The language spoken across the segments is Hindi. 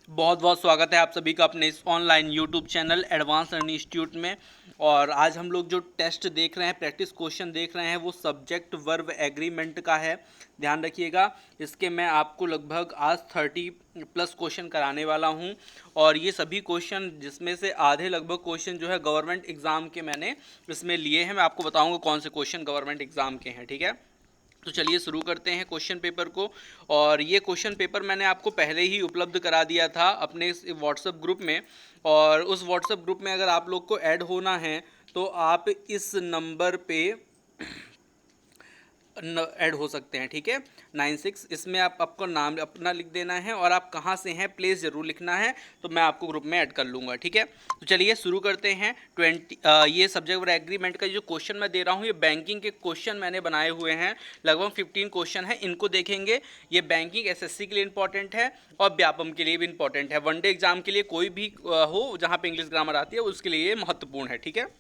बहुत बहुत स्वागत है आप सभी का अपने इस online YouTube channel advance learning institute में। और आज हम लोग जो टेस्ट देख रहे हैं, प्रैक्टिस क्वेश्चन देख रहे हैं, वो सब्जेक्ट वर्ब एग्रीमेंट का है। ध्यान रखिएगा, इसके मैं आपको लगभग आज 30+ क्वेश्चन कराने वाला हूं। और ये सभी क्वेश्चन जिसमें से आधे लगभग क्वेश्चन जो है गवर्नमेंट एग्ज़ाम के मैंने इसमें लिए हैं। मैं आपको बताऊँगा कौन से क्वेश्चन गवर्नमेंट एग्ज़ाम के हैं, ठीक है। तो चलिए शुरू करते हैं क्वेश्चन पेपर को। और ये क्वेश्चन पेपर मैंने आपको पहले ही उपलब्ध करा दिया था अपने इस व्हाट्सएप ग्रुप में। और उस व्हाट्सएप ग्रुप में अगर आप लोग को ऐड होना है तो आप इस नंबर पे ऐड हो सकते हैं, ठीक है। 96, इसमें आप आपका नाम अपना लिख देना है और आप कहाँ से हैं प्लेस ज़रूर लिखना है, तो मैं आपको ग्रुप में ऐड कर लूँगा, ठीक है। तो चलिए शुरू करते हैं। ये सब्जेक्ट वर्ब एग्रीमेंट का जो क्वेश्चन मैं दे रहा हूँ, ये बैंकिंग के क्वेश्चन मैंने बनाए हुए हैं। लगभग 15 क्वेश्चन है, इनको देखेंगे। ये बैंकिंग एसएससी के लिए इंपॉर्टेंट है और व्यापम के लिए भी इंपॉर्टेंट है। वनडे एग्जाम के लिए कोई भी हो जहाँ पे इंग्लिश ग्रामर आती है उसके लिए ये महत्वपूर्ण है, ठीक है।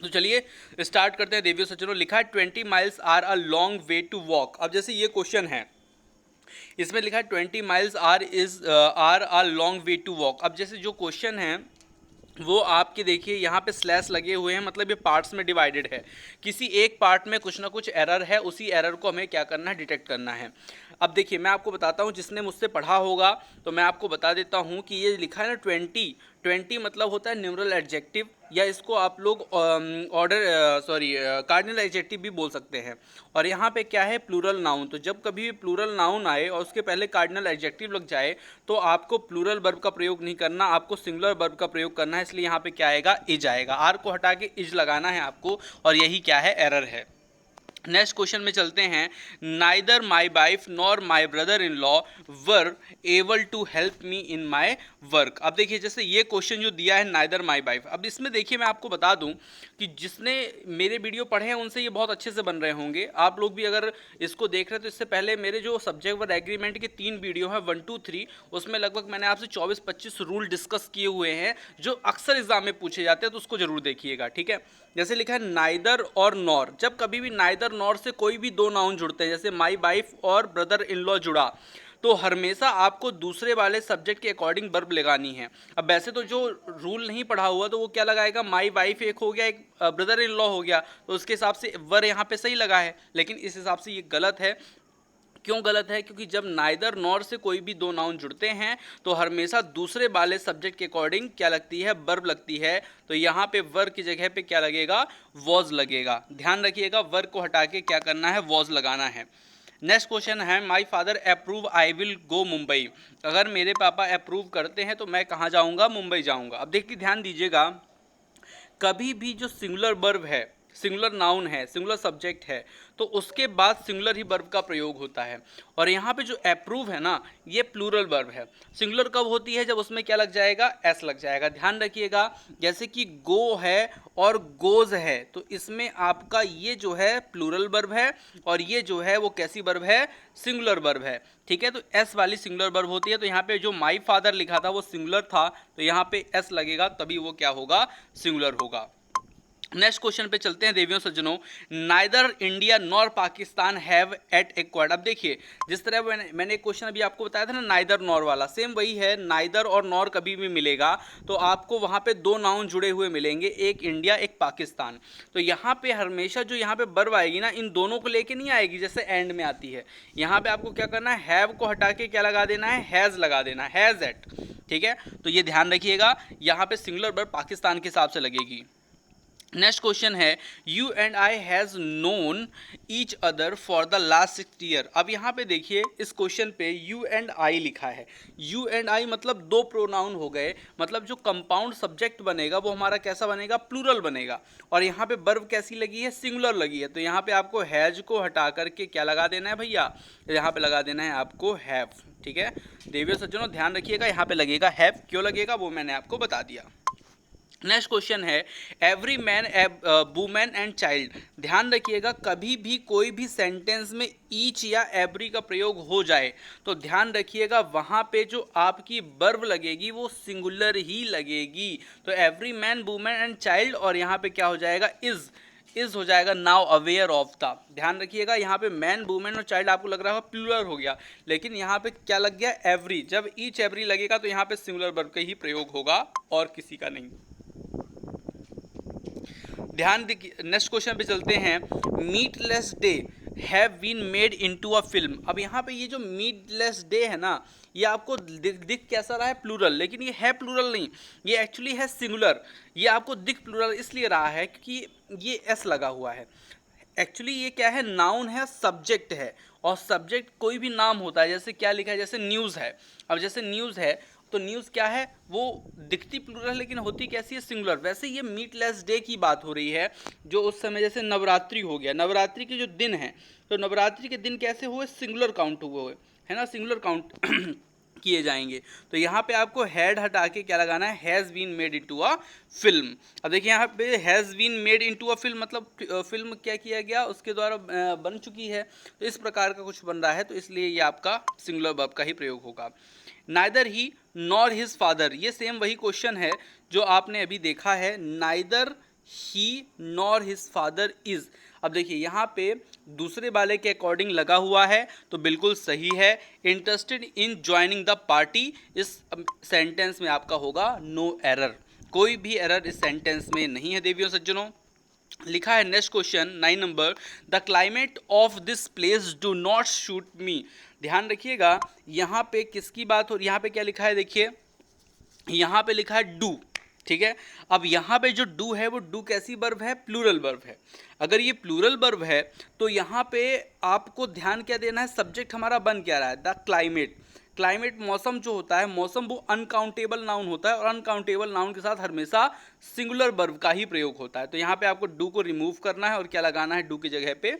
तो चलिए स्टार्ट करते हैं। देवियों सज्जनों, लिखा है 20 miles are a long way to walk. अब जैसे ये क्वेश्चन है, इसमें लिखा है 20 miles are a long way to walk. अब जैसे जो क्वेश्चन है वो आपके देखिए यहाँ पे स्लैश लगे हुए हैं, मतलब ये पार्ट्स में डिवाइडेड है। किसी एक पार्ट में कुछ ना कुछ एरर है, उसी एरर को हमें क्या करना है, डिटेक्ट करना है। अब देखिए मैं आपको बताता हूँ, जिसने मुझसे पढ़ा होगा तो मैं आपको बता देता हूँ कि ये लिखा है ना 20 मतलब होता है न्यूमरल एडजेक्टिव, या इसको आप लोग कार्डिनल एडजेक्टिव भी बोल सकते हैं। और यहाँ पे क्या है, प्लूरल नाउन। तो जब कभी भी प्लूरल नाउन आए और उसके पहले कार्डिनल एडजेक्टिव लग जाए तो आपको प्लूरल वर्ब का प्रयोग नहीं करना, आपको सिंगुलर वर्ब का प्रयोग करना है। इसलिए यहाँ पे क्या आएगा, इज आएगा। आर को हटा के इज लगाना है आपको, और यही क्या है, एरर है। नेक्स्ट क्वेश्चन में चलते हैं। Neither my wife nor my brother in law were able to help me in my work. अब देखिए जैसे ये क्वेश्चन जो दिया है नाइदर माई वाइफ, अब इसमें देखिए मैं आपको बता दूं कि जिसने मेरे वीडियो पढ़े हैं उनसे ये बहुत अच्छे से बन रहे होंगे। आप लोग भी अगर इसको देख रहे हैं तो इससे पहले मेरे जो सब्जेक्ट वर्ब एग्रीमेंट के 3 वीडियो हैं 1, 2, 3, उसमें लगभग मैंने आपसे 24-25 रूल डिस्कस किए हुए हैं जो अक्सर एग्जाम में पूछे जाते हैं, तो उसको जरूर देखिएगा, ठीक है। जैसे लिखा है नाइदर और नॉर, जब कभी भी नाइदर नॉर से कोई भी दो नाउन जुड़ते हैं, जैसे माई वाइफ और ब्रदर इन लॉ जुड़ा, तो हमेशा आपको दूसरे वाले सब्जेक्ट के अकॉर्डिंग वर्ब लगानी है। अब वैसे तो जो रूल नहीं पढ़ा हुआ तो वो क्या लगाएगा, माई वाइफ एक हो गया, एक ब्रदर इन लॉ हो गया, तो उसके हिसाब से वर यहाँ पे सही लगा है। लेकिन इस हिसाब से ये गलत है। क्यों गलत है, क्योंकि जब नाइदर नॉर से कोई भी दो नाउन जुड़ते हैं तो हमेशा दूसरे वाले सब्जेक्ट के अकॉर्डिंग क्या लगती है, वर्ब लगती है। तो यहाँ पे वर्ब की जगह पे क्या लगेगा, वॉज लगेगा। ध्यान रखिएगा, वर्ब को हटा के क्या करना है, वॉज लगाना है। नेक्स्ट क्वेश्चन है, my father approve I will go Mumbai. अगर मेरे पापा अप्रूव करते हैं तो मैं कहाँ जाऊँगा, मुंबई जाऊँगा। अब देखिए ध्यान दीजिएगा, कभी भी जो सिंगुलर वर्ब है, सिंगुलर नाउन है, सिंगुलर सब्जेक्ट है, तो उसके बाद सिंगुलर ही वर्ब का प्रयोग होता है। और यहाँ पे जो अप्रूव है ना, ये प्लूरल वर्ब है। सिंगुलर कब होती है, जब उसमें क्या लग जाएगा, एस लग जाएगा। ध्यान रखिएगा, जैसे कि गो है और गोज है, तो इसमें आपका ये जो है प्लूरल वर्ब है और ये जो है वो कैसी वर्ब है, सिंगुलर वर्ब है, ठीक है। तो एस वाली सिंगुलर वर्ब होती है। तो यहाँ पे जो माई फादर लिखा था वो सिंगुलर था, तो यहाँ पे एस लगेगा, तभी वो क्या होगा, सिंगुलर होगा। नेक्स्ट क्वेश्चन पे चलते हैं देवियों सज्जनों। Neither India nor Pakistan have it acquired. अब देखिए जिस तरह मैंने एक क्वेश्चन अभी आपको बताया था ना, नाइदर नॉर वाला, सेम वही है। नाइदर और नॉर कभी भी मिलेगा तो आपको वहाँ पे दो नाउन जुड़े हुए मिलेंगे, एक इंडिया एक पाकिस्तान। तो यहाँ पे हमेशा जो यहाँ पे वर्ब आएगी ना, इन दोनों को लेके नहीं आएगी जैसे एंड में आती है। यहाँ पे आपको क्या करना है, हैव को हटा के क्या लगा देना है, हैज़ लगा देना है, हैज़ एट, ठीक है। तो ये ध्यान रखिएगा, यहाँ पे सिंगुलर वर्ब पाकिस्तान के हिसाब से लगेगी। नेक्स्ट क्वेश्चन है, you and I has known each other for the last 6 year. अब यहाँ पे देखिए इस क्वेश्चन पे यू एंड आई लिखा है। यू एंड आई मतलब दो प्रोनाउन हो गए, मतलब जो कंपाउंड सब्जेक्ट बनेगा वो हमारा कैसा बनेगा, प्लूरल बनेगा। और यहाँ पे वर्ब कैसी लगी है, सिंगुलर लगी है। तो यहाँ पे आपको हैज को हटा करके क्या लगा देना है भैया, यहाँ पे लगा देना है आपको हैव, ठीक है। देवियों सज्जनों ध्यान रखिएगा, यहाँ पे लगेगा हैव। क्यों लगेगा वो मैंने आपको बता दिया। नेक्स्ट क्वेश्चन है, every man women and child. ध्यान रखिएगा, कभी भी कोई भी सेंटेंस में ईच या एवरी का प्रयोग हो जाए तो ध्यान रखिएगा वहाँ पे जो आपकी वर्ब लगेगी वो सिंगुलर ही लगेगी। तो every man women and child, और यहाँ पे क्या हो जाएगा, इज इज हो जाएगा नाउ अवेयर ऑफ द। ध्यान रखिएगा यहाँ पे मैन, वुमेन और चाइल्ड आपको लग रहा होगा प्लूरल हो गया, लेकिन यहाँ पे क्या लग गया, एवरी। जब ईच एवरी लगेगा तो यहाँ पे सिंगुलर वर्ब का ही प्रयोग होगा और किसी का नहीं। ध्यान देखिए, नेक्स्ट क्वेश्चन पे चलते हैं। Meatless day have been made into a film. अब यहाँ पे ये जो मीटलेस डे है ना, ये आपको दिख कैसा रहा है, प्लूरल, लेकिन ये है प्लूरल नहीं, ये एक्चुअली है सिंगुलर। ये आपको दिख प्लूरल इसलिए रहा है क्योंकि ये एस लगा हुआ है। एक्चुअली ये क्या है, नाउन है, सब्जेक्ट है, और सब्जेक्ट कोई भी नाम होता है। जैसे क्या लिखा है, जैसे न्यूज़ है। अब जैसे न्यूज़ है तो न्यूज़ क्या है, वो दिखती प्लूरल है लेकिन होती कैसी है, सिंगुलर। वैसे ये मीटलेस डे की बात हो रही है, जो उस समय जैसे नवरात्रि हो गया, नवरात्रि के जो दिन हैं, तो नवरात्रि के दिन कैसे हुए, सिंगुलर काउंट हुए, है ना, सिंगुलर काउंट किए जाएंगे। तो यहाँ पे आपको हैड हटा के क्या लगाना है, has been made into a film. अब देखिए यहाँ पे has been made into a film मतलब फिल्म क्या किया गया, उसके द्वारा बन चुकी है, तो इस प्रकार का कुछ बन रहा है, तो इसलिए ये आपका सिंगुलर वर्ब का ही प्रयोग होगा। नाइदर ही नॉर हिज फादर, ये सेम वही क्वेश्चन है जो आपने अभी देखा है, neither he nor his father is. अब देखिए यहाँ पे दूसरे वाले के अकॉर्डिंग लगा हुआ है तो बिल्कुल सही है। Interested in joining the party, इस सेंटेंस में आपका होगा नो एरर, कोई भी एरर इस सेंटेंस में नहीं है देवियों सज्जनों। लिखा है next question 9 number, the climate of this place do not shoot मी। ध्यान रखिएगा यहाँ पे किसकी बात हो, यहाँ पे क्या लिखा है, देखिए यहाँ पे लिखा है डू, ठीक है। अब यहाँ पे जो डू है वो डू कैसी वर्ब है, प्लूरल वर्ब है। अगर ये प्लूरल वर्ब है तो यहाँ पे आपको ध्यान क्या देना है, सब्जेक्ट हमारा बन क्या रहा है, द क्लाइमेट। क्लाइमेट मौसम जो होता है, मौसम वो अनकाउंटेबल नाउन होता है, और अनकाउंटेबल नाउन के साथ हमेशा सिंगुलर वर्ब का ही प्रयोग होता है। तो यहाँ पे आपको डू को रिमूव करना है और क्या लगाना है, डू की जगह पे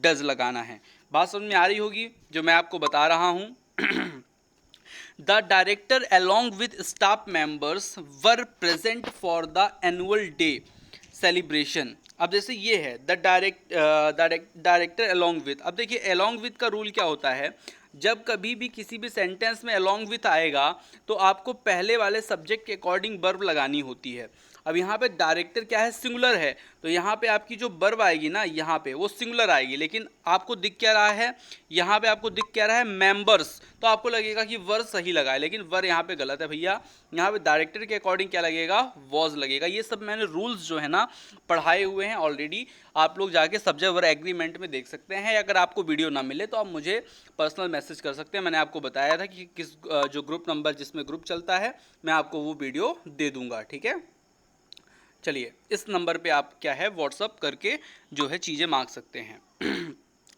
डज लगाना है। बात समझ में आ रही होगी जो मैं आपको बता रहा हूँ। The director along with staff members were present for the annual day celebration। अब जैसे ये है द डायरेक्टर along with। अब देखिए along with का रूल क्या होता है, जब कभी भी किसी भी सेंटेंस में along with आएगा तो आपको पहले वाले सब्जेक्ट के अकॉर्डिंग वर्ब लगानी होती है। अब यहाँ पे डायरेक्टर क्या है, सिंगुलर है, तो यहाँ पे आपकी जो वर्ब आएगी ना, यहाँ पे वो सिंगुलर आएगी, लेकिन आपको दिख क्या रहा है, यहाँ पे आपको दिख क्या रहा है, मेंबर्स। तो आपको लगेगा कि वर सही लगा है, लेकिन वर यहाँ पे गलत है भैया। यहाँ पे डायरेक्टर के अकॉर्डिंग क्या लगेगा, वॉज लगेगा। ये सब मैंने रूल्स जो है ना पढ़ाए हुए हैं ऑलरेडी, आप लोग जाके सब्जेक्ट वर्ब एग्रीमेंट में देख सकते हैं। अगर आपको वीडियो ना मिले तो आप मुझे पर्सनल मैसेज कर सकते हैं। मैंने आपको बताया था कि किस जो ग्रुप नंबर जिसमें ग्रुप चलता है, मैं आपको वो वीडियो दे दूंगा, ठीक है। चलिए इस नंबर पे आप क्या है व्हाट्सअप करके जो है चीज़ें मांग सकते हैं।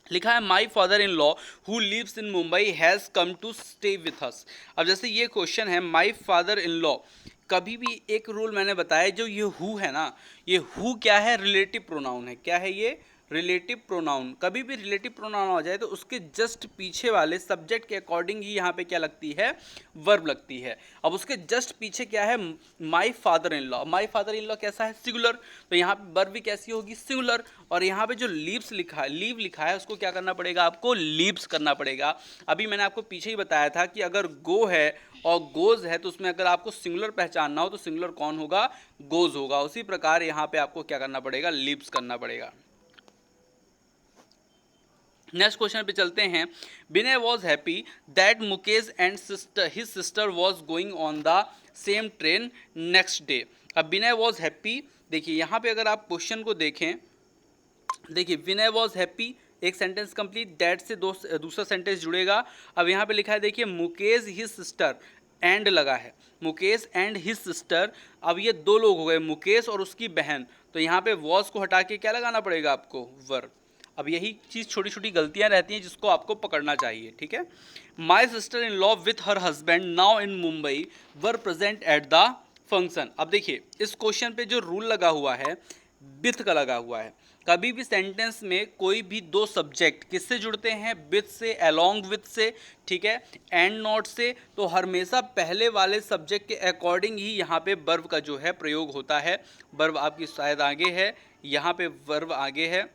लिखा है my father in law who lives in Mumbai has come to stay with us. अब जैसे ये क्वेश्चन है माई फादर इन लॉ, कभी भी एक रूल मैंने बताया, जो ये हु है ना, ये हु क्या है, रिलेटिव प्रोनाउन है। क्या है ये, रिलेटिव प्रोनाउन। कभी भी रिलेटिव प्रोनाउन आ जाए तो उसके जस्ट पीछे वाले सब्जेक्ट के अकॉर्डिंग ही यहाँ पे क्या लगती है, वर्ब लगती है। अब उसके जस्ट पीछे क्या है, my father in law. My father in law कैसा है, सिंगुलर, तो यहाँ पे वर्ब भी कैसी होगी, सिंगुलर। और यहाँ पे जो लीव्स लिखा है, लीव लिखा है, उसको क्या करना पड़ेगा, आपको लीव्स करना पड़ेगा। अभी मैंने आपको पीछे ही बताया था कि अगर गो है और गोज है तो उसमें अगर आपको सिंगुलर पहचानना हो तो सिंगुलर कौन होगा, गोज होगा। उसी प्रकार यहाँ पे आपको क्या करना पड़ेगा, लीव्स करना पड़ेगा। नेक्स्ट क्वेश्चन पे चलते हैं। Vinay was happy that Mukesh and his sister was going on the same train next day. अब विनय वॉज हैप्पी, देखिए यहाँ पे अगर आप क्वेश्चन को देखें, देखिए विनय वॉज हैप्पी, एक सेंटेंस कंप्लीट, दैट से दूसरा सेंटेंस जुड़ेगा। अब यहाँ पे लिखा है देखिए मुकेश हिज सिस्टर, एंड लगा है, मुकेश एंड हिज सिस्टर। अब ये दो लोग हो गए, मुकेश और उसकी बहन, तो यहाँ पे वॉज को हटा के क्या लगाना पड़ेगा आपको, वर्ब। अब यही चीज़ छोटी छोटी गलतियां रहती हैं जिसको आपको पकड़ना चाहिए, ठीक है। My sister in law with her husband now in Mumbai were present at the function. अब देखिए इस क्वेश्चन पे जो रूल लगा हुआ है, विथ का लगा हुआ है। कभी भी सेंटेंस में कोई भी दो सब्जेक्ट किससे जुड़ते हैं, विथ से, अलोंग विथ से, ठीक है, एंड नॉट से, तो हमेशा पहले वाले सब्जेक्ट के अकॉर्डिंग ही यहाँ पे वर्ब का जो है प्रयोग होता है। वर्ब आपकी शायद आगे है, यहाँ पे वर्ब आगे है।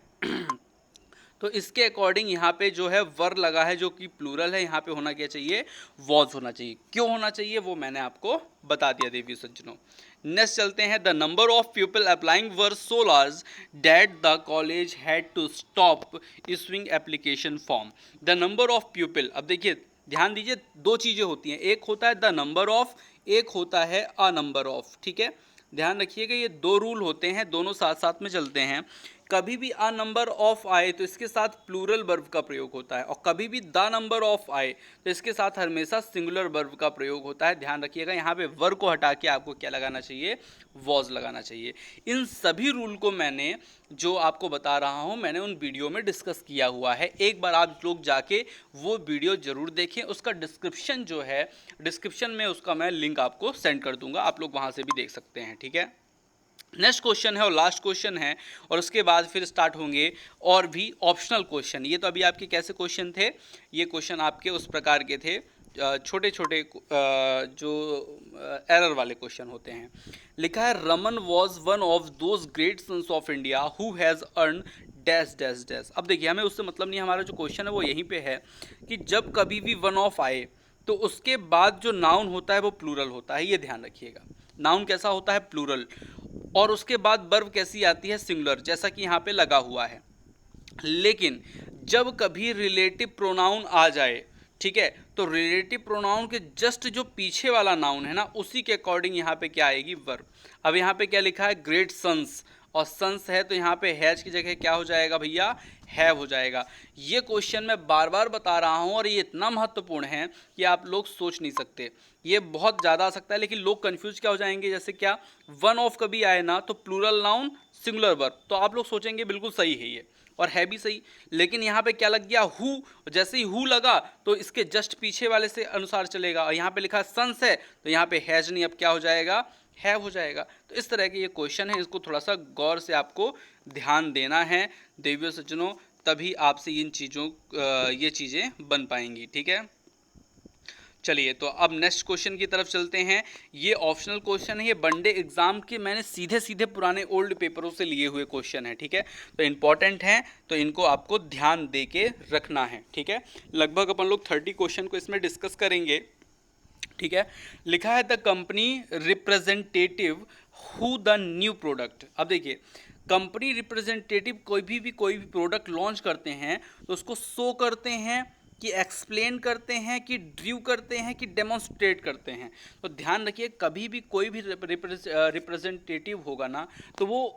तो इसके अकॉर्डिंग यहाँ पे जो है वर लगा है जो कि प्लूरल है, यहाँ पे होना क्या चाहिए, वॉज होना चाहिए। क्यों होना चाहिए वो मैंने आपको बता दिया देवी सज्जनों। नेक्स्ट चलते हैं, the number of people applying were so large that the college had to stop issuing application form. The number of people, अब देखिए ध्यान दीजिए, दो चीज़ें होती हैं, एक होता है द नंबर ऑफ, एक होता है अ नंबर ऑफ, ठीक है। ध्यान रखिएगा ये दो रूल होते हैं, दोनों साथ साथ में चलते हैं। कभी भी अ नंबर ऑफ आए तो इसके साथ प्लूरल वर्ब का प्रयोग होता है, और कभी भी द नंबर ऑफ आए तो इसके साथ हमेशा सिंगुलर वर्ब का प्रयोग होता है। ध्यान रखिएगा यहाँ पे वर्ब को हटा के आपको क्या लगाना चाहिए, वॉज लगाना चाहिए। इन सभी रूल को मैंने जो आपको बता रहा हूँ मैंने उन वीडियो में डिस्कस किया हुआ है, एक बार आप लोग जाके वो वीडियो जरूर देखें। उसका डिस्क्रिप्शन जो है, डिस्क्रिप्शन में उसका मैं लिंक आपको सेंड कर दूंगा, आप लोग वहाँ से भी देख सकते हैं, ठीक है। नेक्स्ट क्वेश्चन है और लास्ट क्वेश्चन है, और उसके बाद फिर स्टार्ट होंगे और भी ऑप्शनल क्वेश्चन। ये तो अभी आपके कैसे क्वेश्चन थे, ये क्वेश्चन आपके उस प्रकार के थे, छोटे छोटे जो एरर वाले क्वेश्चन होते हैं। लिखा है Raman was one of those great sons of India who has earn dash dash dash. अब देखिए हमें उससे मतलब नहीं, हमारा जो क्वेश्चन है वो यहीं पे है कि जब कभी भी वन ऑफ आए तो उसके बाद जो नाउन होता है वो प्लूरल होता है, ये ध्यान रखिएगा। नाउन कैसा होता है, प्लूरल, और उसके बाद वर्ब कैसी आती है, सिंगुलर, जैसा कि यहाँ पे लगा हुआ है। लेकिन जब कभी रिलेटिव प्रोनाउन आ जाए, ठीक है, तो रिलेटिव प्रोनाउन के जस्ट जो पीछे वाला नाउन है ना, उसी के अकॉर्डिंग यहाँ पे क्या आएगी, वर्ब। अब यहाँ पे क्या लिखा है, ग्रेट सन्स, और सन्स है तो यहाँ पे हैज की जगह क्या हो जाएगा भैया, हैव हो जाएगा। ये क्वेश्चन मैं बार बार बता रहा हूँ और ये इतना महत्वपूर्ण है कि आप लोग सोच नहीं सकते, ये बहुत ज़्यादा आ सकता है। लेकिन लोग कंफ्यूज क्या हो जाएंगे, जैसे क्या वन ऑफ कभी आए ना तो प्लूरल नाउन सिंगुलर वर्ब, तो आप लोग सोचेंगे बिल्कुल सही है ये, और है भी सही। लेकिन यहाँ पे क्या लग गया, हु, जैसे ही हु लगा तो इसके जस्ट पीछे वाले से अनुसार चलेगा, और यहाँ पे लिखा सन्स है तो यहाँ पे हैज नहीं, अब क्या हो जाएगा, हैव हो जाएगा। तो इस तरह के ये क्वेश्चन है, इसको थोड़ा सा गौर से आपको ध्यान देना है देवियों सज्जनों, तभी आपसे इन चीज़ों ये चीज़ें बन पाएंगी, ठीक है। चलिए तो अब नेक्स्ट क्वेश्चन की तरफ चलते हैं। ये ऑप्शनल क्वेश्चन है, ये वनडे एग्जाम के मैंने सीधे सीधे पुराने ओल्ड पेपरों से लिए हुए क्वेश्चन है, ठीक है। तो इंपॉर्टेंट है, तो इनको आपको ध्यान दे के रखना है, ठीक है। लगभग अपन लोग 30 क्वेश्चन को इसमें डिस्कस करेंगे, ठीक है। लिखा है the company representative who the new product. अब देखिए कंपनी रिप्रेजेंटेटिव कोई भी प्रोडक्ट लॉन्च करते हैं तो उसको शो करते हैं कि एक्सप्लेन करते हैं कि ड्रीव करते हैं कि डेमोन्स्ट्रेट करते हैं। तो ध्यान रखिए कभी भी कोई भी रिप्रेजेंटेटिव होगा ना तो वो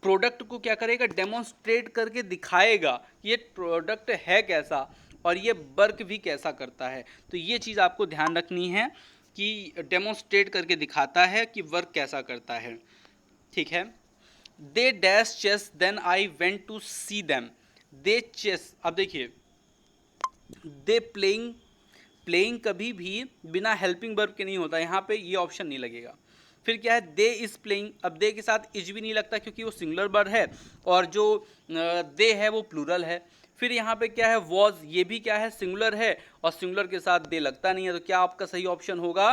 प्रोडक्ट को क्या करेगा, डेमोन्स्ट्रेट करके दिखाएगा ये प्रोडक्ट है कैसा और ये वर्क भी कैसा करता है। तो ये चीज़ आपको ध्यान रखनी है कि डेमोन्स्ट्रेट करके दिखाता है कि वर्क कैसा करता है, ठीक है। They dash chase then I went to see them. They chase, अब देखिए दे प्लेइंग, प्लेइंग कभी भी बिना हेल्पिंग वर्ब के नहीं होता, यहाँ पे ये ऑप्शन नहीं लगेगा। फिर क्या है, दे इज प्लेइंग, अब दे के साथ इज भी नहीं लगता क्योंकि वो सिंगुलर वर्ब है और जो दे है वो प्लूरल है। फिर यहाँ पे क्या है, वॉज, ये भी क्या है, सिंगुलर है और सिंगुलर के साथ दे लगता नहीं है। तो क्या आपका सही ऑप्शन होगा,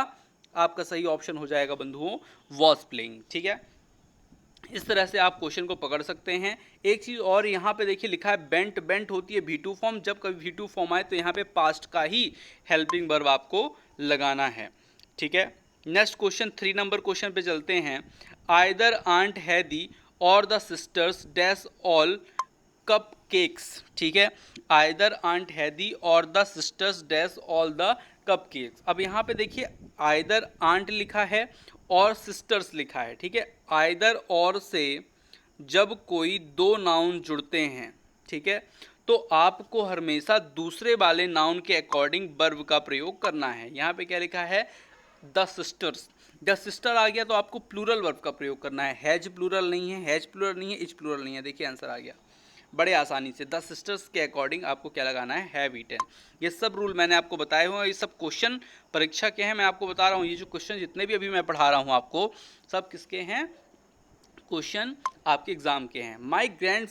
आपका सही ऑप्शन हो जाएगा बंधुओं वॉज प्लेइंग, ठीक है। इस तरह से आप क्वेश्चन को पकड़ सकते हैं। एक चीज़ और यहाँ पे देखिए लिखा है बेंट, बेंट होती है V2 फॉर्म, जब कभी V2 फॉर्म आए तो यहाँ पे पास्ट का ही हेल्पिंग वर्ब आपको लगाना है, ठीक है। नेक्स्ट क्वेश्चन 3 नंबर क्वेश्चन पे चलते हैं। आइदर आंट हैदी और the sisters dash all cup cakes, ठीक है। आइदर आंट हैदी और the sisters dash all the cup cakes. अब यहाँ पे देखिए आइदर आंट लिखा है और सिस्टर्स लिखा है, ठीक है। आइदर और से जब कोई दो नाउन जुड़ते हैं, ठीक है, तो आपको हमेशा दूसरे वाले नाउन के अकॉर्डिंग वर्ब का प्रयोग करना है। यहाँ पे क्या लिखा है, द सिस्टर्स, द सिस्टर आ गया तो आपको प्लूरल वर्ब का प्रयोग करना है। हैज प्लूरल नहीं है, हैज प्लूरल नहीं है, इज प्लूरल नहीं है। देखिए आंसर आ गया बड़े आसानी से। द सिस्टर्स के अकॉर्डिंग आपको क्या लगाना है, हैव ईटन। ये सब रूल मैंने आपको बताए हुए हैं, ये सब क्वेश्चन परीक्षा के हैं, मैं आपको बता रहा हूँ। ये जो क्वेश्चन जितने भी अभी मैं पढ़ा रहा हूँ आपको, सब किसके हैं, क्वेश्चन आपके एग्जाम के हैं। My grand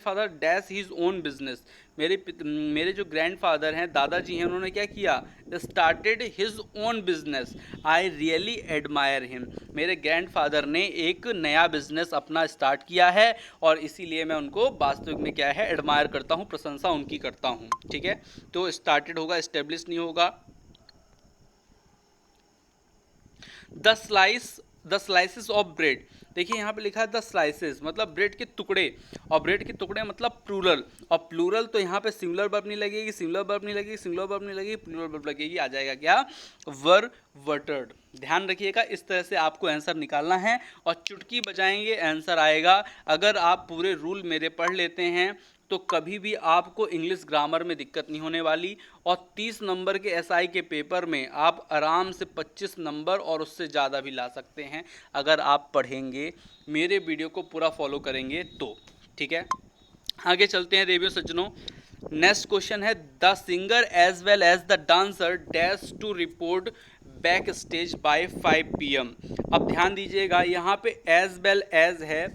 father dash his own business. मेरे जो ग्रैंडफादर हैं, दादाजी हैं, उन्होंने क्या किया, started his own business, I really admire him. मेरे ग्रैंडफादर ने एक नया बिजनेस अपना स्टार्ट किया है और इसीलिए मैं उनको वास्तविक में क्या है, एडमायर करता हूँ, प्रशंसा उनकी करता हूँ। ठीक है, तो स्टार्टेड होगा, एस्टेब्लिश नहीं होगा। द स्लाइसेस ऑफ ब्रेड, देखिए यहाँ पे लिखा है द स्लाइसेस मतलब ब्रेड के टुकड़े, और ब्रेड के टुकड़े मतलब प्लूरल, और प्लूरल तो यहाँ पे सिंगुलर वर्ब नहीं लगेगी, सिंगुलर वर्ब नहीं लगेगी, सिंगुलर वर्ब नहीं लगेगी, प्लूरल वर्ब लगेगी, आ जाएगा क्या, वर वटर्ड। ध्यान रखिएगा, इस तरह से आपको आंसर निकालना है और चुटकी बजाएंगे आंसर आएगा। अगर आप पूरे रूल मेरे पढ़ लेते हैं तो कभी भी आपको इंग्लिश ग्रामर में दिक्कत नहीं होने वाली, और 30 नंबर के एसआई के पेपर में आप आराम से 25 नंबर और उससे ज़्यादा भी ला सकते हैं अगर आप पढ़ेंगे, मेरे वीडियो को पूरा फॉलो करेंगे तो। ठीक है, आगे चलते हैं देवियों सज्जनों। नेक्स्ट क्वेश्चन है, the singer as well as the dancer dash to report backstage by 5 PM। अब ध्यान दीजिएगा, यहाँ पे एज वेल एज है,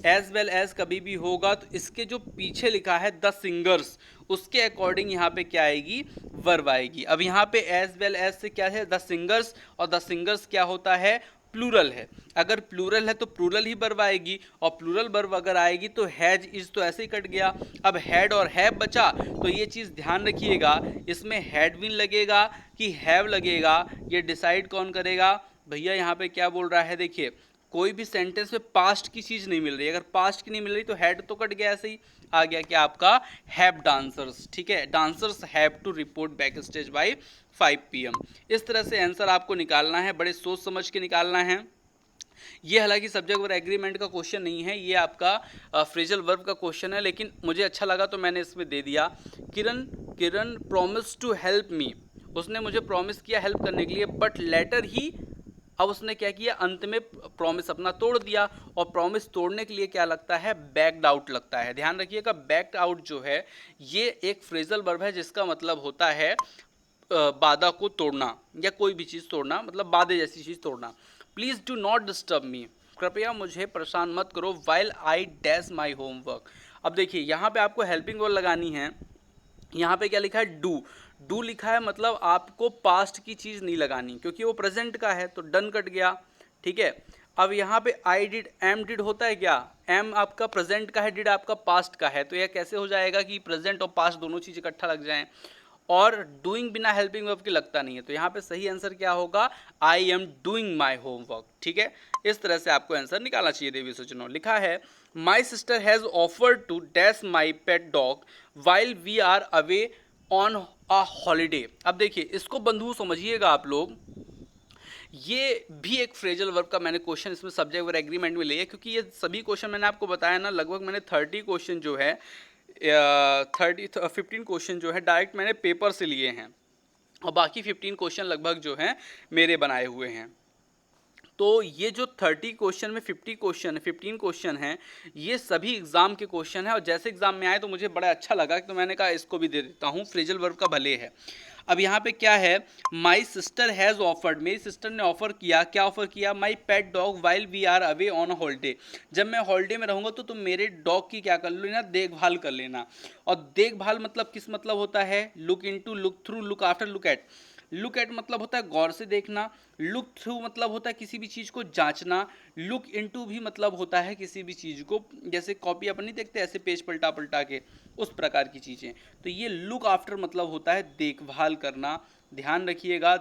एज वेल एज कभी भी होगा तो इसके जो पीछे लिखा है द सिंगर्स, उसके अकॉर्डिंग यहाँ पे क्या आएगी, वर्ब आएगी। अब यहाँ पे एज वेल एज से क्या है, द सिंगर्स, और द सिंगर्स क्या होता है, प्लूरल है। अगर प्लूरल है तो प्लूरल ही वर्ब आएगी, और प्लूरल वर्ब अगर आएगी तो हैज इज तो ऐसे ही कट गया। अब हैड और हैव बचा, तो ये चीज़ ध्यान रखिएगा, इसमें हैड बीन लगेगा कि हैव लगेगा, ये डिसाइड कौन करेगा। भैया यहाँ पे क्या बोल रहा है, देखिए कोई भी सेंटेंस में पास्ट की चीज़ नहीं मिल रही, अगर पास्ट की नहीं मिल रही तो हैड तो कट गया, ऐसे ही आ गया क्या आपका, हैव डांसर्स। ठीक है, dancers have to report backstage by 5 PM। इस तरह से आंसर आपको निकालना है, बड़े सोच समझ के निकालना है। ये हालांकि सब्जेक्ट वर्ब एग्रीमेंट का क्वेश्चन नहीं है, ये आपका फ्रेजल वर्ब का क्वेश्चन है, लेकिन मुझे अच्छा लगा तो मैंने इसमें दे दिया। किरण प्रॉमिस टू हेल्प मी, उसने मुझे प्रॉमिस किया हेल्प करने के लिए, बट लेटर ही, अब उसने क्या किया, अंत में प्रॉमिस अपना तोड़ दिया, और प्रॉमिस तोड़ने के लिए क्या लगता है, बैक्ड आउट लगता है। ध्यान रखिएगा, बैक्ड आउट जो है ये एक फ्रेजल वर्ब है जिसका मतलब होता है बाधा को तोड़ना या कोई भी चीज़ तोड़ना, मतलब बाधे जैसी चीज़ तोड़ना। Please do not disturb me, कृपया मुझे परेशान मत करो, while I dash my homework. अब देखिए यहाँ पे आपको हेल्पिंग वर्ब लगानी है, यहाँ पे क्या लिखा है, डू लिखा है, मतलब आपको पास्ट की चीज़ नहीं लगानी क्योंकि वो प्रेजेंट का है, तो डन कट गया। ठीक है, अब यहाँ पे आई डिड, एम डिड होता है क्या, एम आपका प्रेजेंट का है, डिड आपका पास्ट का है, तो यह कैसे हो जाएगा कि प्रेजेंट और पास्ट दोनों चीज़ इकट्ठा लग जाएं, और डूइंग बिना हेल्पिंग वर्ब के लगता नहीं है, तो यहाँ पे सही आंसर क्या होगा, I am doing my homework. ठीक है, इस तरह से आपको आंसर निकालना चाहिए देवी सज्जनों। लिखा है, my sister has offered to dash my pet dog while we are away on a holiday. अब देखिए इसको बंधु समझिएगा आप लोग, ये भी एक फ्रेजल वर्ब का मैंने क्वेश्चन इसमें सब्जेक्ट वर्ब एग्रीमेंट में लिया, क्योंकि ये सभी क्वेश्चन मैंने आपको बताया ना, लगभग मैंने 30 क्वेश्चन जो है 15 क्वेश्चन जो है डायरेक्ट मैंने पेपर से लिए हैं, और बाकी 15 क्वेश्चन लगभग जो हैं मेरे बनाए हुए हैं। तो ये जो 30 क्वेश्चन में 15 क्वेश्चन हैं, ये सभी एग्जाम के क्वेश्चन हैं, और जैसे एग्जाम में आए तो मुझे बड़ा अच्छा लगा, तो मैंने कहा इसको भी दे देता हूँ, फ्रेजल वर्ब का भले है। अब यहाँ पे क्या है, माई सिस्टर हैज़ ऑफर्ड, मेरी सिस्टर ने ऑफर किया, क्या ऑफर किया, my pet dog while we are away on holiday, जब मैं हॉलीडे में रहूँगा तो तुम मेरे डॉग की क्या कर लेना, देखभाल कर लेना। और देखभाल मतलब किस मतलब होता है, look into, look through, look after, look at. Look at मतलब होता है गौर से देखना, लुक थ्रू मतलब होता है किसी भी चीज़ को जांचना, लुक इनटू भी मतलब होता है किसी भी चीज़ को, जैसे कॉपी अपन नहीं देखते ऐसे पेज पलटा पलटा के, उस प्रकार की चीज़ें। तो ये लुक आफ्टर मतलब होता है देखभाल करना। ध्यान रखिएगा,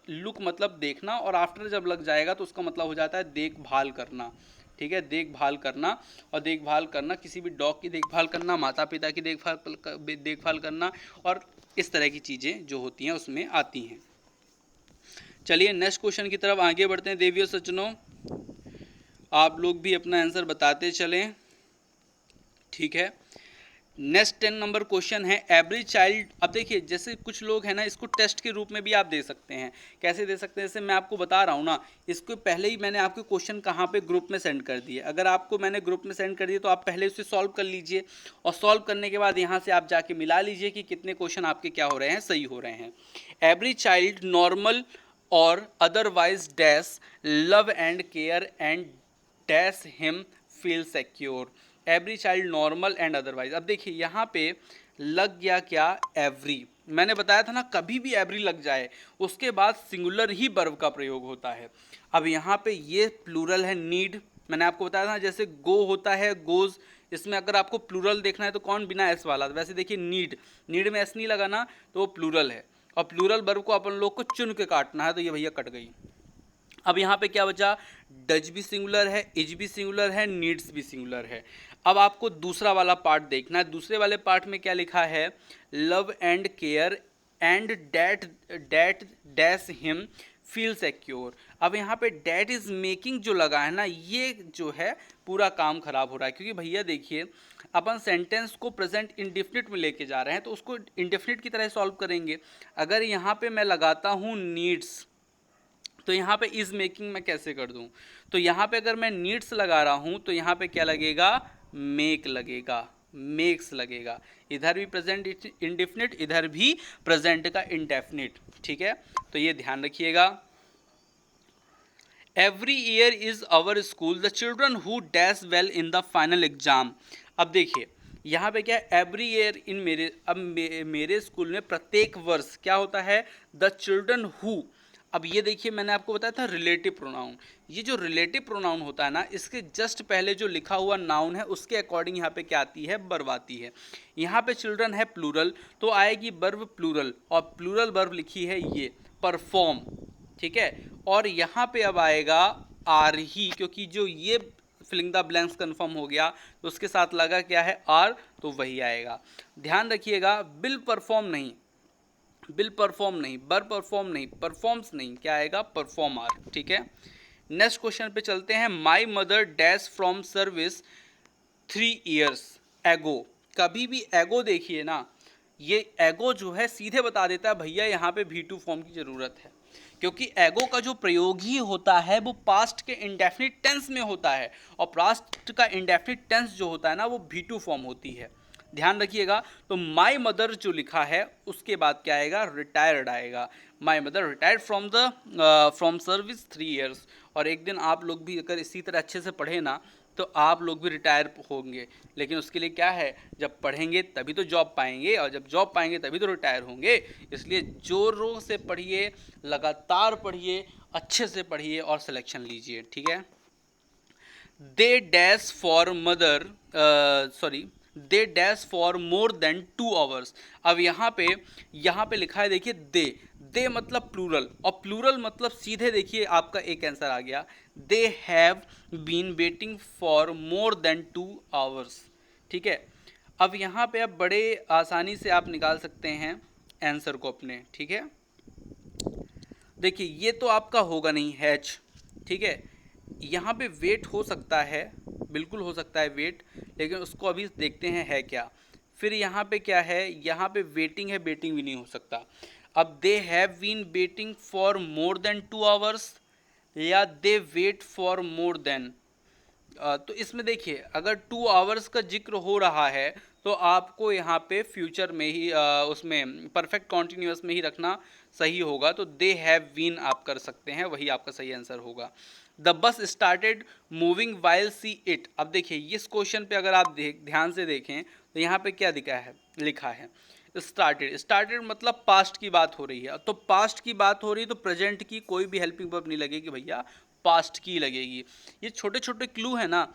लुक मतलब देखना, और आफ्टर जब लग जाएगा तो उसका मतलब हो जाता है देखभाल करना। ठीक है, देखभाल करना, और देखभाल करना किसी भी डॉग की देखभाल करना, माता पिता की देखभाल करना, और इस तरह की चीज़ें जो होती हैं उसमें आती हैं। चलिए नेक्स्ट क्वेश्चन की तरफ आगे बढ़ते हैं देवियों सज्जनों, आप लोग भी अपना आंसर बताते चलें। ठीक है, नेक्स्ट 10 नंबर क्वेश्चन है, एवरी चाइल्ड। अब देखिए जैसे कुछ लोग हैं ना, इसको टेस्ट के रूप में भी आप दे सकते हैं। कैसे दे सकते हैं, जैसे मैं आपको बता रहा हूँ ना, इसको पहले ही मैंने आपके क्वेश्चन कहाँ पे ग्रुप में सेंड कर दिए, अगर आपको मैंने ग्रुप में सेंड कर दिए तो आप पहले उसे सॉल्व कर लीजिए, और सॉल्व करने के बाद यहाँ से आप जाके मिला लीजिए कि कितने क्वेश्चन आपके क्या हो रहे हैं, सही हो रहे हैं। एवरी चाइल्ड नॉर्मल और otherwise dash love and care and dash him feel secure. Every child normal and otherwise. अब देखिए यहाँ पे लग गया क्या, एवरी। मैंने बताया था ना, कभी भी एवरी लग जाए उसके बाद सिंगुलर ही वर्ब का प्रयोग होता है। अब यहाँ पे ये प्लूरल है नीड, मैंने आपको बताया था जैसे गो होता है गोज, इसमें अगर आपको प्लूरल देखना है तो कौन बिना एस वाला, वैसे देखिए नीड, नीड में एस नहीं लगा ना तो वो प्लूरल है, और प्लूरल वर्ब को अपन लोग को चुन के काटना है, तो ये भैया कट गई। अब यहाँ पे क्या बचा, डज भी सिंगुलर है, इज भी सिंगुलर है, नीड्स भी सिंगुलर है। अब आपको दूसरा वाला पार्ट देखना है, दूसरे वाले पार्ट में क्या लिखा है, love and care and that that dash him feel secure. अब यहाँ पे डैट इज मेकिंग जो लगा है ना, ये जो है पूरा काम खराब हो रहा है, क्योंकि भैया देखिए अपन सेंटेंस को प्रेजेंट इंडेफिनिट में लेके जा रहे हैं तो उसको इंडेफिनिट की तरह सॉल्व करेंगे। अगर यहाँ पे मैं लगाता हूँ नीड्स, तो यहाँ पे इज मेकिंग मैं कैसे कर दूँ, तो यहाँ पे अगर मैं नीड्स लगा रहा हूँ तो यहाँ पे क्या लगेगा, मेक लगेगा, मेक्स लगेगा। इधर भी प्रेजेंट इंडेफिनिट, इधर भी प्रेजेंट का इंडेफिनिट, ठीक है, तो ये ध्यान रखिएगा। Every year is our school the children who dash well in the final exam. अब देखिए यहाँ पे क्या है, एवरी ईयर इन मेरे, अब मेरे स्कूल में प्रत्येक वर्ष क्या होता है, द चिल्ड्रन हु। अब ये देखिए मैंने आपको बताया था रिलेटिव प्रोनाउन, ये जो रिलेटिव प्रोनाउन होता है ना, इसके जस्ट पहले जो लिखा हुआ नाउन है उसके अकॉर्डिंग यहाँ पे क्या आती है, वर्ब आती है। यहाँ पे चिल्ड्रन है प्लूरल तो आएगी वर्ब प्लूरल, और प्लूरल वर्ब लिखी है ये परफॉर्म, ठीक है। और यहाँ पे अब आएगा आर ही, क्योंकि जो ये फिलिंग द ब्लैंक्स कन्फर्म हो गया तो उसके साथ लगा क्या है, आर, तो वही आएगा। ध्यान रखिएगा, बिल परफॉर्म नहीं, बिल परफॉर्म नहीं, बर परफॉर्म नहीं, परफॉर्म्स नहीं, क्या आएगा, परफॉर्म आर, ठीक है। नेक्स्ट क्वेश्चन पे चलते हैं। My mother dash from service 3 years एगो। कभी भी एगो देखिए ना, ये एगो जो है सीधे बता देता है भैया यहाँ पे V2 फॉर्म की ज़रूरत है, क्योंकि एगो का जो प्रयोग ही होता है वो पास्ट के इंडेफिनिट टेंस में होता है, और पास्ट का इंडेफिनिट टेंस जो होता है ना वो V2 फॉर्म होती है, ध्यान रखिएगा। तो माई मदर जो लिखा है उसके बाद क्या आएगा, रिटायर्ड आएगा। My mother retired from service 3 years। और एक दिन आप लोग भी अगर इसी तरह अच्छे से पढ़े ना तो आप लोग भी रिटायर होंगे, लेकिन उसके लिए क्या है, जब पढ़ेंगे तभी तो जॉब पाएंगे, और जब जॉब पाएंगे तभी तो रिटायर होंगे। इसलिए जोरों से पढ़िए, लगातार पढ़िए, अच्छे से पढ़िए और सिलेक्शन लीजिए, ठीक है। They dash for mother, sorry, they dash for more than 2 hours। अब यहाँ पे लिखा है देखिए दे मतलब प्लूरल, और प्लूरल मतलब सीधे देखिए आपका एक आंसर आ गया, they have been waiting for more than 2 hours, ठीक है। अब यहाँ पे आप बड़े आसानी से आप निकाल सकते हैं आंसर को अपने, ठीक है। देखिए ये तो आपका होगा नहीं हैच, ठीक है। यहाँ पे वेट हो सकता है, बिल्कुल हो सकता है वेट, लेकिन उसको अभी देखते हैं है क्या। फिर यहाँ पे क्या है, यहाँ पे वेटिंग है, वेटिंग भी नहीं हो सकता। अब they have been waiting for more than 2 hours, या they wait for more than, तो इसमें देखिए अगर 2 hours का जिक्र हो रहा है तो आपको यहाँ पे फ्यूचर में ही उसमें परफेक्ट कॉन्टिन्यूअस में ही रखना सही होगा, तो दे हैव बीन आप कर सकते हैं, वही आपका सही आंसर होगा। The bus started moving while see it. अब देखिए इस क्वेश्चन पे अगर आप ध्यान से देखें तो यहाँ पे क्या लिखा है स्टार्टेड। स्टार्टेड मतलब पास्ट की बात हो रही है, तो पास्ट की बात हो रही है तो प्रेजेंट की कोई भी हेल्पिंग वर्ब नहीं लगेगी भैया, पास्ट की लगेगी। ये छोटे छोटे क्लू है ना,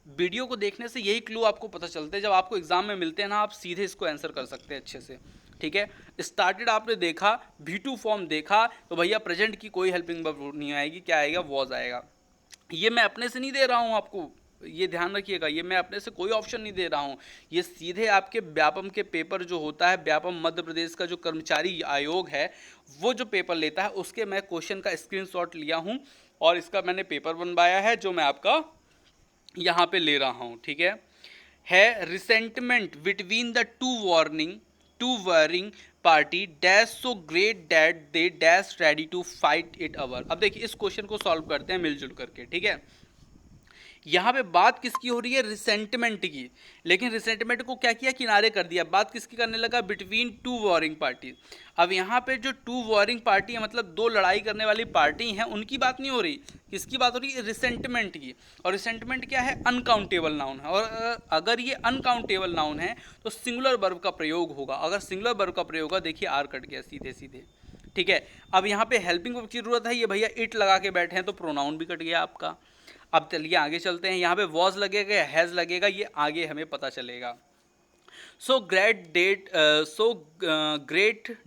वीडियो को देखने से यही क्लू आपको पता चलते हैं, जब आपको एग्जाम में मिलते हैं ना आप सीधे इसको आंसर कर सकते हैं अच्छे से, ठीक है। स्टार्टेड आपने देखा, V2 फॉर्म देखा, तो भैया प्रेजेंट की कोई हेल्पिंग वर्ब नहीं आएगी, क्या आएगा, वॉज आएगा। ये मैं अपने से नहीं दे रहा हूँ आपको, ये ध्यान रखिएगा, ये मैं अपने से कोई ऑप्शन नहीं दे रहा हूँ, ये सीधे आपके व्यापम के पेपर जो होता है, व्यापम मध्य प्रदेश का जो कर्मचारी आयोग है वो जो पेपर लेता है उसके मैं क्वेश्चन का स्क्रीनशॉट लिया हूँ और इसका मैंने पेपर बनवाया है जो मैं आपका यहाँ पे ले रहा हूँ, ठीक है resentment between the two warring party dash so great that they dash ready to fight it our. अब देखिए इस क्वेश्चन को सॉल्व करते हैं मिलजुल करके, ठीक है। यहाँ पे बात किसकी हो रही है, रिसेंटमेंट की, लेकिन रिसेंटमेंट को क्या किया, किनारे कर दिया, बात किसकी करने लगा, बिटवीन टू वॉरिंग पार्टी। अब यहाँ पे जो टू वॉरिंग पार्टी है, मतलब दो लड़ाई करने वाली पार्टी हैं, उनकी बात नहीं हो रही, किसकी बात हो रही है, रिसेंटमेंट की। और रिसेंटमेंट क्या है, अनकाउंटेबल नाउन है, और अगर ये अनकाउंटेबल नाउन है तो सिंगुलर वर्ब का प्रयोग होगा। अगर सिंगुलर वर्ब का प्रयोग होगा, देखिए आर कट गया सीधे सीधे, ठीक है। अब यहाँ पे हेल्पिंग वर्ब की जरूरत है, ये भैया इट लगा के बैठे हैं तो प्रोनाउन भी कट गया आपका। अब चलिए आगे चलते हैं, यहाँ पे वॉज लगेगा या हैज़ लगेगा, ये आगे हमें पता चलेगा। सो ग्रेट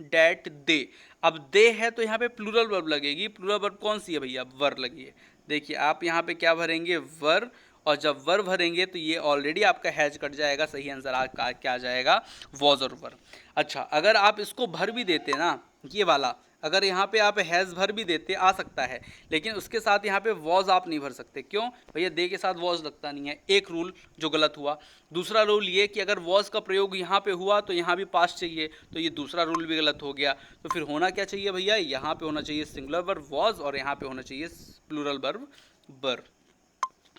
डैट दे, अब दे है तो यहाँ पे प्लूरल वर्ब लगेगी। प्लूरल वर्ब कौन सी है भैया, वर लगी है। देखिए आप यहाँ पे क्या भरेंगे, वर, और जब वर भरेंगे तो ये ऑलरेडी आपका हैज कट जाएगा, सही आंसर क्या आ जाएगा, वॉज और वर। अच्छा, अगर आप इसको भर भी देते ना, ये वाला अगर यहाँ पे आप हैज़ भर भी देते आ सकता है, लेकिन उसके साथ यहाँ पे वॉज आप नहीं भर सकते। क्यों भैया, दे के साथ वॉज लगता नहीं है, एक रूल जो गलत हुआ। दूसरा रूल ये कि अगर वॉज का प्रयोग यहाँ पे हुआ तो यहाँ भी पास्ट चाहिए, तो ये दूसरा रूल भी गलत हो गया। तो फिर होना क्या चाहिए भैया, यहाँ पे होना चाहिए सिंगुलर वर्ब वॉज, और यहाँ पे होना चाहिए प्लूरल वर्ब वर।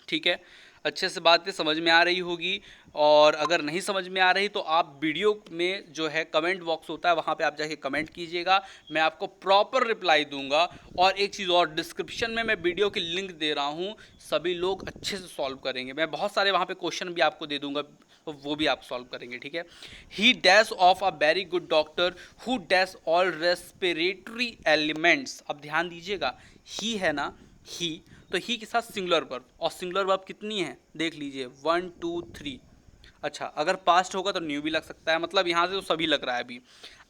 ठीक है, अच्छे से बातें समझ में आ रही होगी। और अगर नहीं समझ में आ रही तो आप वीडियो में जो है कमेंट बॉक्स होता है, वहाँ पे आप जाके कमेंट कीजिएगा, मैं आपको प्रॉपर रिप्लाई दूंगा। और एक चीज़ और, डिस्क्रिप्शन में मैं वीडियो की लिंक दे रहा हूँ, सभी लोग अच्छे से सॉल्व करेंगे। मैं बहुत सारे वहाँ पे क्वेश्चन भी आपको दे दूंगा, तो वो भी आप सॉल्व करेंगे, ठीक है। ही dash of a very good doctor who dash all respiratory elements. अब ध्यान दीजिएगा, ही है ना, ही, तो ही के साथ सिंगुलर वर्ब, और सिंगुलर वर्ब कितनी है देख लीजिए, 1 2 3। अच्छा, अगर पास्ट होगा तो न्यू भी लग सकता है, मतलब यहाँ से तो सभी लग रहा है। अभी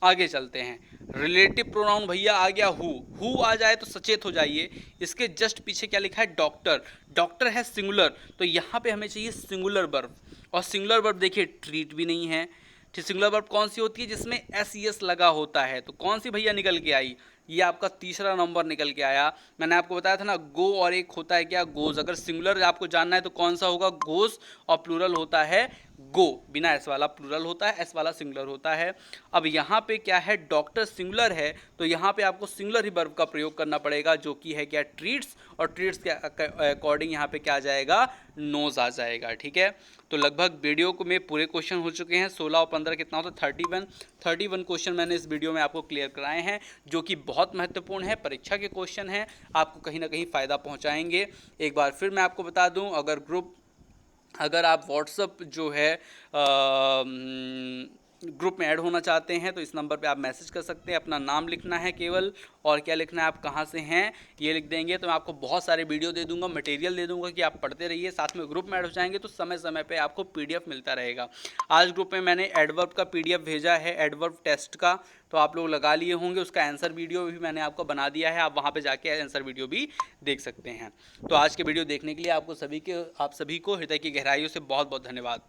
आगे चलते हैं, रिलेटिव प्रोनाउन भैया आ गया हु आ जाए तो सचेत हो जाइए। इसके जस्ट पीछे क्या लिखा है, डॉक्टर, डॉक्टर है सिंगुलर, तो यहाँ पे हमें चाहिए सिंगुलर वर्ब। और सिंगुलर वर्ब देखिए ट्रीट भी नहीं है। सिंगुलर वर्ब कौन सी होती है, जिसमें एस ई एस लगा होता है, तो कौन सी भैया निकल के आई, ये आपका तीसरा नंबर निकल के आया। मैंने आपको बताया था ना, गो और एक होता है क्या, गोज। अगर सिंगुलर आपको जानना है तो कौन सा होगा, गोज, और प्लूरल होता है गो, बिना एस वाला प्लूरल होता है, एस वाला सिंगुलर होता है। अब यहाँ पे क्या है, डॉक्टर सिंगुलर है, तो यहाँ पे आपको सिंगुलर ही वर्ब का प्रयोग करना पड़ेगा, जो कि है क्या, ट्रीट्स, और ट्रीट्स के अकॉर्डिंग यहाँ पे क्या आ जाएगा, नोज आ जाएगा, ठीक है। तो लगभग वीडियो को में पूरे क्वेश्चन हो चुके हैं, 16 और 15 कितना होता है, 31 क्वेश्चन मैंने इस वीडियो में आपको क्लियर कराए हैं, जो कि बहुत महत्वपूर्ण है, परीक्षा के क्वेश्चन हैं, आपको कहीं ना कहीं फ़ायदा पहुंचाएंगे। एक बार फिर मैं आपको बता दूं, अगर आप व्हाट्सअप जो है ग्रुप में ऐड होना चाहते हैं तो इस नंबर पे आप मैसेज कर सकते हैं। अपना नाम लिखना है केवल, और क्या लिखना है, आप कहाँ से हैं ये लिख देंगे, तो मैं आपको बहुत सारे वीडियो दे दूंगा, मटेरियल दे दूंगा कि आप पढ़ते रहिए। साथ में ग्रुप में ऐड हो जाएंगे तो समय समय पे आपको पीडीएफ मिलता रहेगा। आज ग्रुप में मैंने एडवर्ब का पीडीएफ भेजा है, एडवर्ब टेस्ट का, तो आप लोग लगा लिए होंगे। उसका आंसर वीडियो भी मैंने आपको बना दिया है, आप वहाँ पर जाके आंसर वीडियो भी देख सकते हैं। तो आज के वीडियो देखने के लिए आप सभी को हृदय की गहराइयों से बहुत बहुत धन्यवाद।